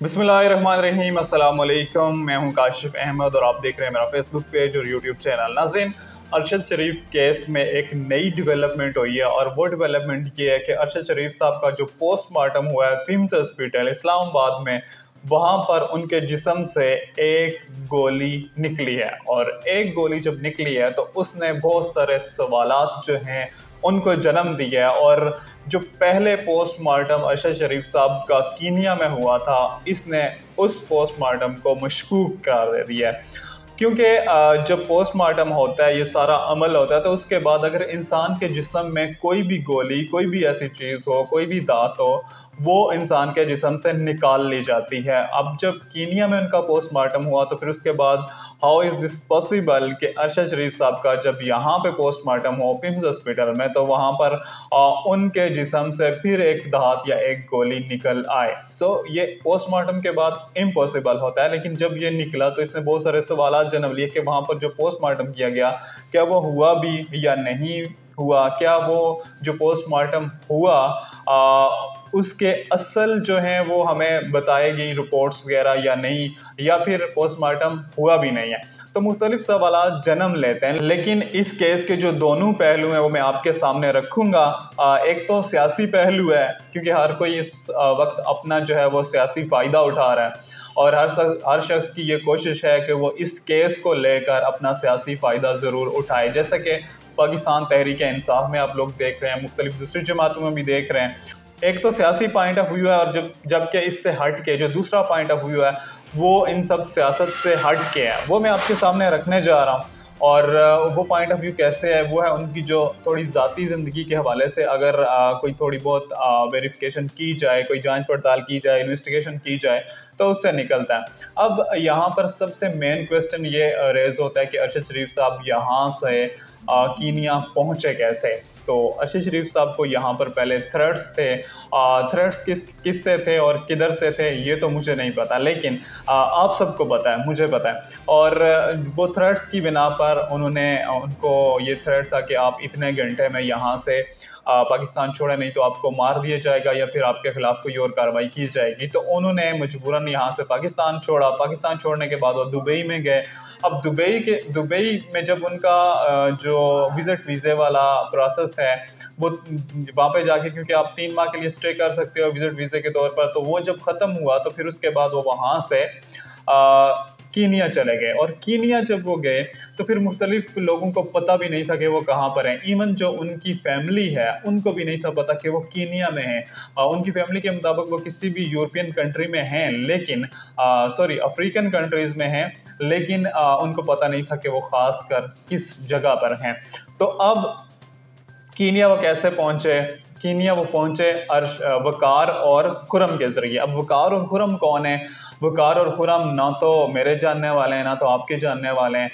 बिस्मिल्लाहिर्रहमानिर्रहीम, अस्सलाम वालेकुम। मैं हूं काशिफ अहमद और आप देख रहे हैं मेरा फेसबुक पेज और यूट्यूब चैनल। नाज़रीन, अरशद शरीफ केस में एक नई डेवलपमेंट हुई है और वो डेवलपमेंट ये है कि अरशद शरीफ साहब का जो पोस्टमार्टम हुआ है पिम्स हॉस्पिटल इस्लामाबाद में, वहाँ पर उनके जिस्म से एक गोली निकली है। और एक गोली जब निकली है तो उसने बहुत सारे सवालात जो हैं उनको जन्म दिया है। और जो पहले पोस्टमार्टम अरशद शरीफ साहब का कीनिया में हुआ था, इसने उस पोस्टमार्टम को मशकूक कर दिया है। क्योंकि जब पोस्टमार्टम होता है, ये सारा अमल होता है, तो उसके बाद अगर इंसान के जिस्म में कोई भी गोली, कोई भी ऐसी चीज़ हो, कोई भी दांत हो, वो इंसान के जिस्म से निकाल ली जाती है। अब जब कीनिया में उनका पोस्टमार्टम हुआ तो फिर उसके बाद हाउ इज़ दिस पॉसिबल कि अरशद शरीफ साहब का जब यहाँ पे पोस्टमार्टम हो पिम्स हॉस्पिटल में, तो वहाँ पर उनके जिस्म से फिर एक दांत या एक गोली निकल आए। ये पोस्टमार्टम के बाद इम्पॉसिबल होता है, लेकिन जब ये निकला तो इसने बहुत सारे सवाल जन्म लिए कि वहाँ पर जो पोस्टमार्टम किया गया, क्या वो हुआ भी या नहीं हुआ, क्या वो जो पोस्टमार्टम हुआ उसके असल जो हैं वो हमें बताएगी रिपोर्ट्स वगैरह या नहीं, या फिर पोस्टमार्टम हुआ भी नहीं है। तो मुख्तलिफ सवाल जन्म लेते हैं, लेकिन इस केस के जो दोनों पहलू हैं वो मैं आपके सामने रखूंगा। एक तो सियासी पहलू है, क्योंकि हर कोई इस वक्त अपना जो है वो सियासी फ़ायदा उठा रहा है और हर शख्स की ये कोशिश है कि वो इस केस को लेकर अपना सियासी फ़ायदा ज़रूर उठाए। जैसे कि पाकिस्तान तहरीक इंसाफ में आप लोग देख रहे हैं, मुख्तलिफ दूसरी जमातों में भी देख रहे हैं। एक तो सियासी पॉइंट ऑफ व्यू है, और जबकि इससे हट के जो दूसरा पॉइंट ऑफ व्यू है वो इन सब सियासत से हट के है, वो मैं आपके सामने रखने जा रहा हूँ। और वो पॉइंट ऑफ व्यू कैसे है, वो है उनकी जो थोड़ी ज़ाती ज़िंदगी के हवाले से अगर कोई थोड़ी बहुत वेरिफिकेशन की जाए, कोई जांच पड़ताल की जाए, इन्वेस्टिगेशन की जाए, तो उससे निकलता है। अब यहाँ पर सबसे मेन क्वेश्चन ये रेज होता है कि अरशद शरीफ साहब यहाँ से कीनिया पहुँचे कैसे। तो अरशद शरीफ साहब को यहाँ पर पहले थ्रेट्स थे। थ्रेट्स किस से थे और किधर से थे ये तो मुझे नहीं पता, लेकिन आप सबको पता है, मुझे पता है। और वो थ्रेट्स की बिना पर उनको ये थ्रेट था कि आप इतने घंटे में यहाँ से पाकिस्तान छोड़े, नहीं तो आपको मार दिया जाएगा या फिर आपके खिलाफ कोई और कार्रवाई की जाएगी। तो उन्होंने मजबूरन यहाँ से पाकिस्तान छोड़ा। पाकिस्तान छोड़ने के बाद वो दुबई में गए। अब दुबई में जब उनका जो विजिट वीज़े वाला प्रोसेस है, वो वहाँ पे जाके, क्योंकि आप 3 माह के लिए स्टे कर सकते हो विजिट वीज़े के तौर पर, तो वो जब ख़त्म हुआ तो फिर उसके बाद वो वहाँ से कीनिया चले गए। और कीनिया जब वो गए तो फिर मुख्तलिफ लोगों को पता भी नहीं था कि वो कहाँ पर हैं। इवन जो उनकी फैमिली है उनको भी नहीं था पता कि वो कीनिया में हैं। उनकी फैमिली के मुताबिक वो किसी भी यूरोपियन कंट्री में हैं, लेकिन सॉरी अफ्रीकन कंट्रीज़ में हैं, लेकिन उनको पता नहीं था कि वो ख़ास कर किस जगह पर हैं। तो अब कीनिया वो कैसे पहुँचे? कीनिया वो पहुँचे वकार और खुरम के ज़रिए। अब वकार और खुरम कौन है? वकार और खुरम ना तो मेरे जानने वाले हैं, ना तो आपके जानने वाले हैं।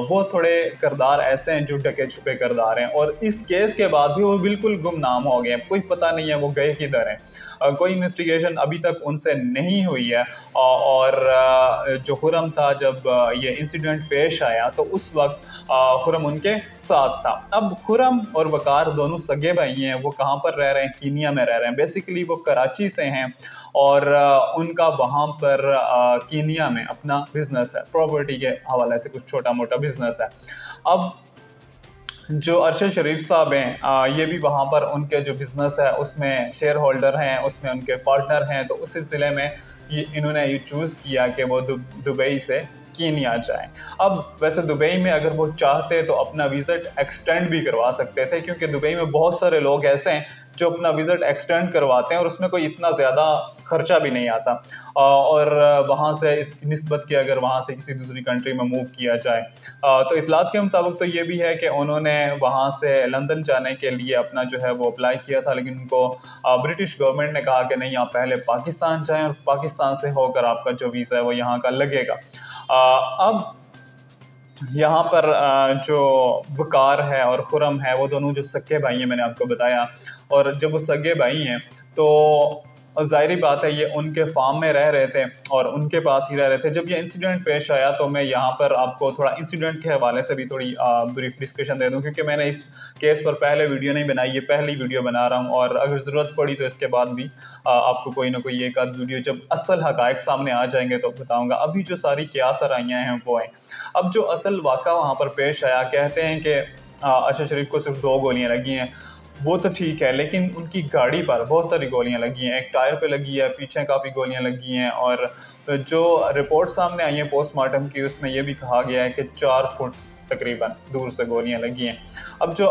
वो थोड़े किरदार ऐसे हैं जो ढके छुपे किरदार हैं, और इस केस के बाद भी वो बिल्कुल गुमनाम हो गए। कोई पता नहीं है वो गए किधर हैं। कोई इन्वेस्टिगेशन अभी तक उनसे नहीं हुई है। और जो खुरम था, जब ये इंसिडेंट पेश आया तो उस वक्त खुरम उनके साथ था। अब खुरम और वकार दोनों सगे भाई हैं। वो कहाँ पर रह रहे हैं? कीनिया में रह रहे हैं। बेसिकली वो कराची से हैं और उनका वहाँ पर कीनिया में अपना बिजनेस है, प्रॉपर्टी के हवाले से कुछ छोटा मोटा बिजनेस है। अब जो अरशद शरीफ साहब हैं, ये भी वहाँ पर उनके जो बिज़नेस है उसमें शेयर होल्डर हैं, उसमें उनके पार्टनर हैं। तो उस सिलसिले में इन्होंने ये चूज़ किया कि वो दुबई से कीनिया जाएं। अब वैसे दुबई में अगर वो चाहते तो अपना विज़िट एक्सटेंड भी करवा सकते थे, क्योंकि दुबई में बहुत सारे लोग ऐसे हैं जो अपना विज़िट एक्सटेंड करवाते हैं और उसमें कोई इतना ज़्यादा खर्चा भी नहीं आता। और वहाँ से इसकी निस्बत की अगर वहाँ से किसी दूसरी कंट्री में मूव किया जाए, तो इतलात के मुताबिक तो ये भी है कि उन्होंने वहाँ से लंदन जाने के लिए अपना जो है वो अप्लाई किया था, लेकिन उनको ब्रिटिश गवर्नमेंट ने कहा कि नहीं, आप पहले पाकिस्तान जाएं और पाकिस्तान से होकर आपका जो वीज़ा है वो यहाँ का लगेगा। अब यहाँ पर जो वकार है और खुरम है, वो दोनों जो सगे भाई हैं, मैंने आपको बताया। और जब वो सगे भाई हैं तो और ज़ाहिर बात है ये उनके फार्म में रह रहे थे और उनके पास ही रह रहे थे। जब ये इंसिडेंट पेश आया तो मैं यहाँ पर आपको थोड़ा इंसिडेंट के हवाले से भी थोड़ी ब्रीफ डिस्कशन दे दूँ, क्योंकि मैंने इस केस पर पहले वीडियो नहीं बनाई, ये पहली वीडियो बना रहा हूँ और अगर ज़रूरत पड़ी तो इसके बाद भी आपको कोई ना कोई एक आध वीडियो जब असल हक़ाइक़ सामने आ जाएंगे तो बताऊँगा। अभी जो सारी क्यास आराइयाँ हैं वो हैं। अब जो असल वाक़ा वहाँ पर पेश आया, कहते हैं कि अरशद शरीफ को सिर्फ 2 गोलियाँ लगी हैं, वो तो ठीक है, लेकिन उनकी गाड़ी पर बहुत सारी गोलियां लगी हैं। एक टायर पे लगी है, पीछे काफ़ी गोलियां लगी हैं और जो रिपोर्ट सामने आई है पोस्टमार्टम की उसमें यह भी कहा गया है कि 4 फुट तकरीबन दूर से गोलियां लगी हैं। अब जो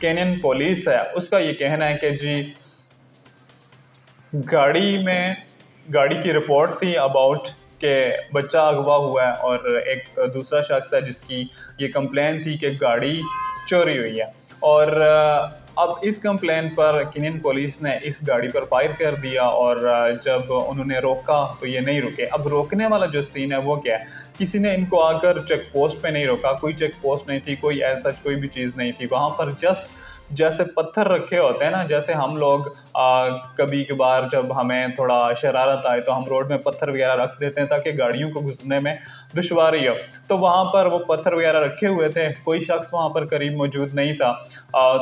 केनियन पुलिस है उसका ये कहना है कि जी गाड़ी की रिपोर्ट थी अबाउट के बच्चा अगवा हुआ है और एक दूसरा शख्स है जिसकी ये कंप्लेन थी कि गाड़ी चोरी हुई है। और अब इस कंप्लेन पर केनियन पुलिस ने इस गाड़ी पर फायर कर दिया और जब उन्होंने रोका तो ये नहीं रुके। अब रोकने वाला जो सीन है वो क्या है, किसी ने इनको आकर चेक पोस्ट पे नहीं रोका, कोई चेक पोस्ट नहीं थी, कोई ऐसा कोई भी चीज़ नहीं थी वहाँ पर। जस्ट जैसे पत्थर रखे होते हैं ना, जैसे हम लोग कभी कभार जब हमें थोड़ा शरारत आए तो हम रोड में पत्थर वगैरह रख देते हैं ताकि गाड़ियों को घुसने में दुश्वारी हो, तो वहाँ पर वो पत्थर वगैरह रखे हुए थे, कोई शख्स वहाँ पर करीब मौजूद नहीं था।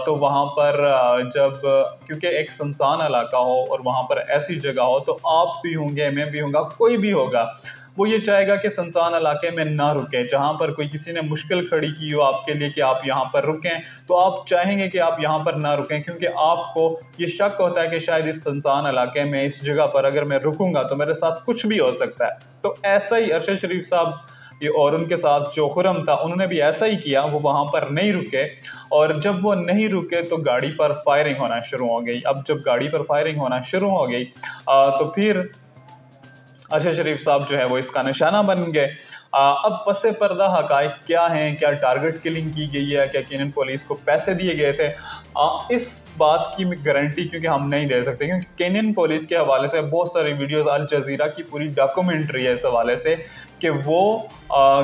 तो वहाँ पर जब क्योंकि एक सुनसान इलाका हो और वहाँ पर ऐसी जगह हो तो आप भी होंगे, मैं भी होंगे, कोई भी होगा, वो ये चाहेगा कि सुनसान इलाके में ना रुके। जहाँ पर कोई किसी ने मुश्किल खड़ी की हो आपके लिए कि आप यहाँ पर रुकें, तो आप चाहेंगे कि आप यहाँ पर ना रुकें, क्योंकि आपको ये शक होता है कि शायद इस सुनसान इलाके में, इस जगह पर अगर मैं रुकूंगा तो मेरे साथ कुछ भी हो सकता है। तो ऐसा ही अरशद शरीफ साहब और उनके साथ जो खुरम था उन्होंने भी ऐसा ही किया, वो वहाँ पर नहीं रुके और जब वो नहीं रुके तो गाड़ी पर फायरिंग होना शुरू हो गई। अब जब गाड़ी पर फायरिंग होना शुरू हो गई तो फिर अरशद शरीफ साहब जो है वो इसका निशाना बन गए। अब पसे पर्दा हकाइक क्या हैं, क्या टारगेट किलिंग की गई है, क्या केनियन पुलिस को पैसे दिए गए थे, इस बात की गारंटी क्योंकि हम नहीं दे सकते, क्योंकि केनियन पुलिस के हवाले से बहुत सारी वीडियोस, अल जजीरा की पूरी डॉक्यूमेंट्री है इस हवाले से कि वो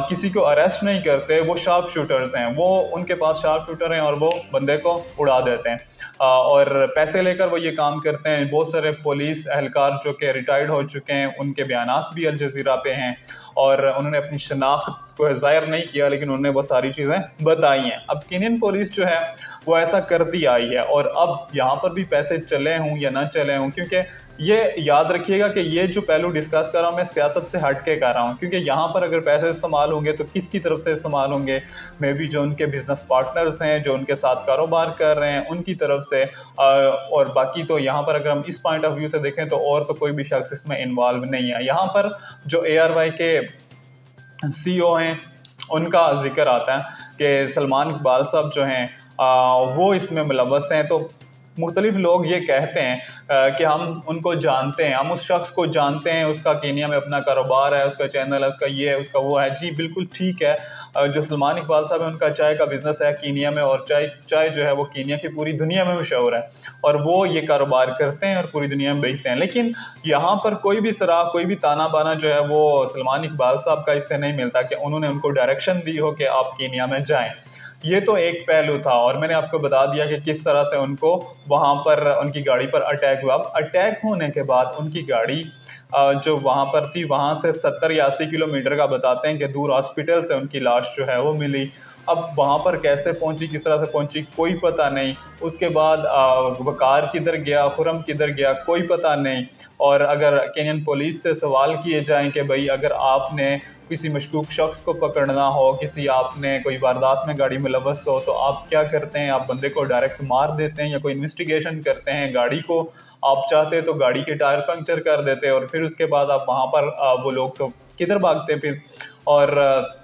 किसी को अरेस्ट नहीं करते, वो शार्प शूटर्स हैं, वो उनके पास शार्प शूटर हैं और वो बंदे को उड़ा देते हैं और पैसे लेकर वो ये काम करते हैं। बहुत सारे पुलिस एहलकार जो कि रिटायर्ड हो चुके हैं उनके बयानात भी अल जजीरा पे हैं और उन्होंने अपनी शनाख्त को ज़ाहिर नहीं किया, लेकिन उन्होंने वो सारी चीज़ें बताई हैं। अब केनियन पुलिस जो है वो ऐसा करती आई है और अब यहाँ पर भी पैसे चले हों या ना चले हों, क्योंकि ये याद रखिएगा कि ये जो पहलू डिस्कस कर रहा हूँ मैं सियासत से हट के कर रहा हूँ, क्योंकि यहाँ पर अगर पैसे इस्तेमाल होंगे तो किसकी तरफ से इस्तेमाल होंगे, मे बी जो उनके बिजनेस पार्टनर्स हैं, जो उनके साथ कारोबार कर रहे हैं, उनकी तरफ से। और बाकी तो यहाँ पर अगर हम इस पॉइंट ऑफ व्यू से देखें तो और तो कोई भी शख्स इसमें इन्वॉल्व नहीं है। यहाँ पर जो ARY के CEO हैं उनका जिक्र आता है कि सलमान इकबाल साहब जो हैं वो इसमें मुलव्वस हैं। तो मुख्तलिफ लोग ये कहते हैं कि हम उनको जानते हैं, हम उस शख्स को जानते हैं, उसका केनिया में अपना कारोबार है, उसका चैनल है, उसका ये है, उसका वो है। जी बिल्कुल ठीक है, जो सलमान इकबाल साहब है उनका चाय का बिज़नेस है कीनिया में और चाय जो है वो कीनिया की पूरी दुनिया में मशहूर है और वो ये कारोबार करते हैं और पूरी दुनिया में बेचते हैं। लेकिन यहाँ पर कोई भी सराह, कोई भी ताना बाना जो है वो सलमान इकबाल साहब का इससे नहीं मिलता कि उन्होंने उनको डायरेक्शन दी हो कि आप कीनिया में जाएँ। ये तो एक पहलू था और मैंने आपको बता दिया कि किस तरह से उनको वहाँ पर उनकी गाड़ी पर अटैक हुआ। अब अटैक होने के बाद उनकी गाड़ी जो वहाँ पर थी वहाँ से 70 या 80 किलोमीटर का बताते हैं कि दूर हॉस्पिटल से उनकी लाश जो है वो मिली। अब वहाँ पर कैसे पहुँची, किस तरह से पहुँची, कोई पता नहीं। उसके बाद वकार किधर गया, खुरम किधर गया, कोई पता नहीं। और अगर केनियन पुलिस से सवाल किए जाएं कि भाई अगर आपने किसी मशकूक शख्स को पकड़ना हो, किसी आपने कोई वारदात में गाड़ी मुलव्वस हो, तो आप क्या करते हैं? आप बंदे को डायरेक्ट मार देते हैं या कोई इन्वेस्टिगेशन करते हैं? गाड़ी को आप चाहते तो गाड़ी के टायर पंक्चर कर देते और फिर उसके बाद आप वहाँ पर वो लोग तो किधर भागते फिर। और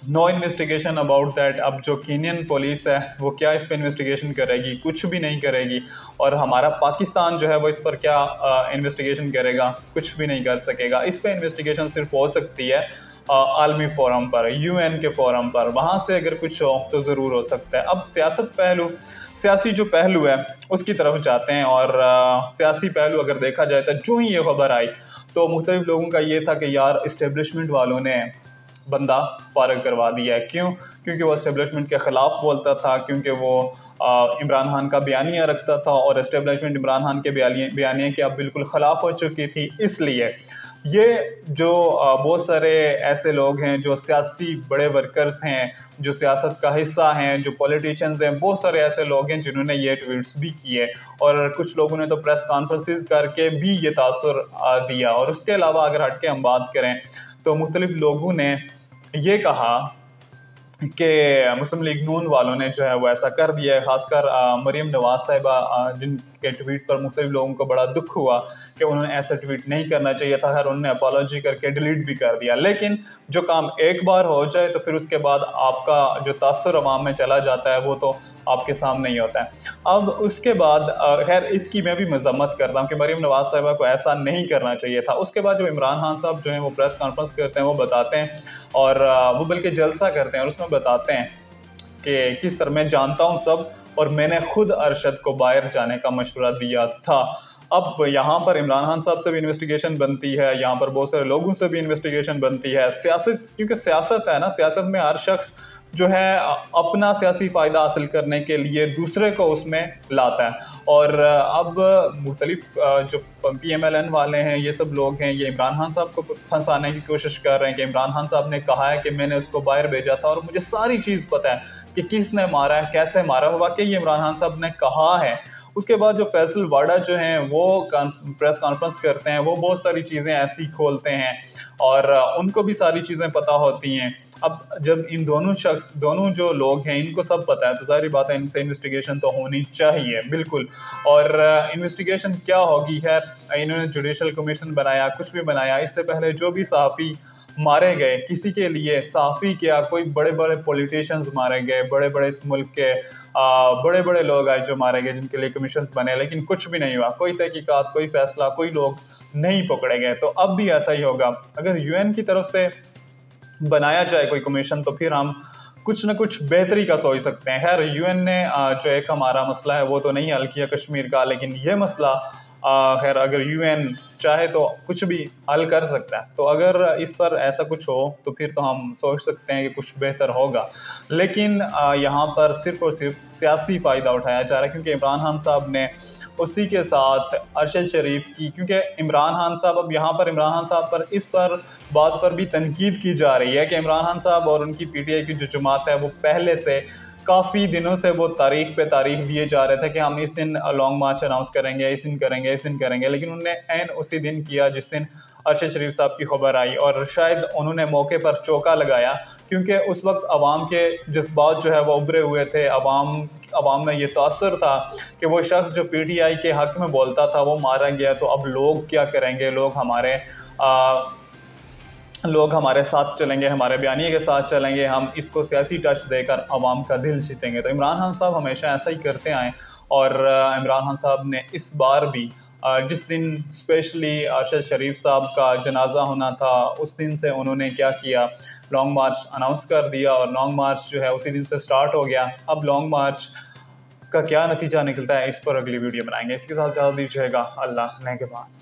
नो इन्वेस्टिगेशन अबाउट दैट। अब जो कीनियन पुलिस है वो क्या इस पर इन्वेस्टिगेशन करेगी? कुछ भी नहीं करेगी। और हमारा पाकिस्तान जो है वो इस पर क्या इन्वेस्टिगेशन करेगा? कुछ भी नहीं कर सकेगा। इस पर इन्वेस्टिगेशन सिर्फ हो सकती है आलमी फोरम पर, UN के फोरम पर, वहाँ से अगर कुछ हो तो ज़रूर हो सकता है। अब सियासी जो पहलू है उसकी तरफ जाते हैं और सियासी पहलू अगर देखा जाए तो जो ही ये खबर आई तो मुख्तलिफ लोगों का ये था कि यार इस्टेब्लिशमेंट वालों ने बंदा फारग करवा दिया है। क्यों? क्योंकि वो इस्टेब्लिशमेंट के ख़िलाफ़ बोलता था, क्योंकि वो इमरान खान का बयानिया रखता था और एस्टेब्लिशमेंट इमरान खान के बयानिए के अब बिल्कुल ख़िलाफ़ हो चुकी थी। इसलिए ये जो बहुत सारे ऐसे लोग हैं जो सियासी बड़े वर्कर्स हैं, जो सियासत का हिस्सा हैं, जो पॉलिटिशियंस हैं, बहुत सारे ऐसे लोग हैं जिन्होंने ये ट्वीट्स भी किए और कुछ लोगों ने तो प्रेस कॉन्फ्रेंसेस करके भी ये तासुर दिया। और उसके अलावा अगर हट के हम बात करें तो मुख्तलिफ लोगों ने ये कहा कि मुस्लिम लीग नून वालों ने जो है वो ऐसा कर दिया है। खासकर मरीम नवाज साहिबा जिनके ट्वीट पर मुख्तलिफ लोगों को बड़ा दुख हुआ कि उन्होंने ऐसा ट्वीट नहीं करना चाहिए था। खैर उन्होंने अपॉलॉजी करके डिलीट भी कर दिया, लेकिन जो काम एक बार हो जाए तो फिर उसके बाद आपका जो तासुर अवाम में चला जाता है वो तो आपके सामने ही होता है। अब उसके बाद खैर इसकी मैं भी मजम्मत करता हूँ कि मरीम नवाज साहिबा को ऐसा नहीं करना चाहिए था। उसके बाद जब इमरान खान साहब जो हैं वो प्रेस कॉन्फ्रेंस करते हैं, वो बताते हैं और वो बल्कि जलसा करते हैं और उसमें बताते हैं कि किस तरह मैं जानता हूँ सब और मैंने खुद अरशद को बाहर जाने का मशवरा दिया था। अब यहाँ पर इमरान खान साहब से भी इन्वेस्टिगेशन बनती है, यहाँ पर बहुत सारे लोगों से भी इन्वेस्टिगेशन बनती है। सियासत, क्योंकि सियासत है ना, सियासत में हर शख्स जो है अपना सियासी फ़ायदा हासिल करने के लिए दूसरे को उसमें लाता है। और अब मुख्तलिफ जो PMLN वाले हैं, ये सब लोग हैं, ये इमरान खान साहब को फंसाने की कोशिश कर रहे हैं कि इमरान खान साहब ने कहा है कि मैंने उसको बाहर भेजा था और मुझे सारी चीज़ पता है कि किसने मारा है, कैसे मारा है। वाकई ये इमरान खान साहब ने कहा है। उसके बाद जो फैसल वाडा जो हैं वो प्रेस कॉन्फ्रेंस करते हैं, वो बहुत सारी चीज़ें ऐसी खोलते हैं और उनको भी सारी चीज़ें पता होती हैं। अब जब इन दोनों जो लोग हैं इनको सब पता है तो ज़ाहिर बात है इनसे इन्वेस्टिगेशन तो होनी चाहिए बिल्कुल। और इन्वेस्टिगेशन क्या होगी, खैर इन्होंने जुडिशल कमीशन बनाया, कुछ भी बनाया, इससे पहले जो भी सहाफ़ी मारे गए, किसी के लिए सहाफ़ी क्या, कोई बड़े बड़े पॉलिटिशियंस मारे गए, बड़े बड़े इस मुल्क के बड़े बड़े लोग आए जो मारे गए, जिनके लिए कमीशन बने, लेकिन कुछ भी नहीं हुआ, कोई तहकीकात, कोई फैसला, कोई लोग नहीं पकड़े गए। तो अब भी ऐसा ही होगा। अगर UN की तरफ से बनाया जाए कोई कमीशन तो फिर हम कुछ न कुछ बेहतरी का सोच सकते हैं। खैर UN ने जो एक हमारा मसला है वो तो नहीं हल किया कश्मीर का, लेकिन ये मसला खैर अगर UN चाहे तो कुछ भी हल कर सकता है। तो अगर इस पर ऐसा कुछ हो तो फिर तो हम सोच सकते हैं कि कुछ बेहतर होगा। लेकिन यहाँ पर सिर्फ और सिर्फ सियासी फ़ायदा उठाया जा रहा है, क्योंकि इमरान खान साहब ने उसी के साथ अरशद शरीफ की, क्योंकि इमरान खान साहब, अब यहाँ पर इमरान खान साहब पर इस पर बात पर भी तनकीद की जा रही है कि इमरान खान साहब और उनकी PTI की जो जमात है वो पहले से काफ़ी दिनों से वो तारीख पे तारीख दिए जा रहे थे कि हम इस दिन लॉन्ग मार्च अनाउंस करेंगे, इस दिन करेंगे, इस दिन करेंगे, लेकिन उन्होंने ऐन उसी दिन किया जिस दिन अरशद शरीफ साहब की खबर आई। और शायद उन्होंने मौके पर चौका लगाया क्योंकि उस वक्त अवाम के जज्बात जो है वो उभरे हुए थे। अवाम में ये तासर था कि वो शख्स जो PTI के हक़ में बोलता था वो मारा गया, तो अब लोग क्या करेंगे, लोग हमारे साथ चलेंगे, हमारे बयानिए के साथ चलेंगे, हम इसको सियासी टच देकर अवाम का दिल जीतेंगे। तो इमरान खान साहब हमेशा ऐसा ही करते आए और इमरान खान साहब ने इस बार भी जिस दिन स्पेशली अरशद शरीफ साहब का जनाजा होना था उस दिन से उन्होंने क्या किया, लॉन्ग मार्च अनाउंस कर दिया और लॉन्ग मार्च जो है उसी दिन से स्टार्ट हो गया। अब लॉन्ग मार्च का क्या नतीजा निकलता है इस पर अगली वीडियो बनाएंगे। इसके साथ इजाज़त दीजिएगा, अल्लाह ने के बाद।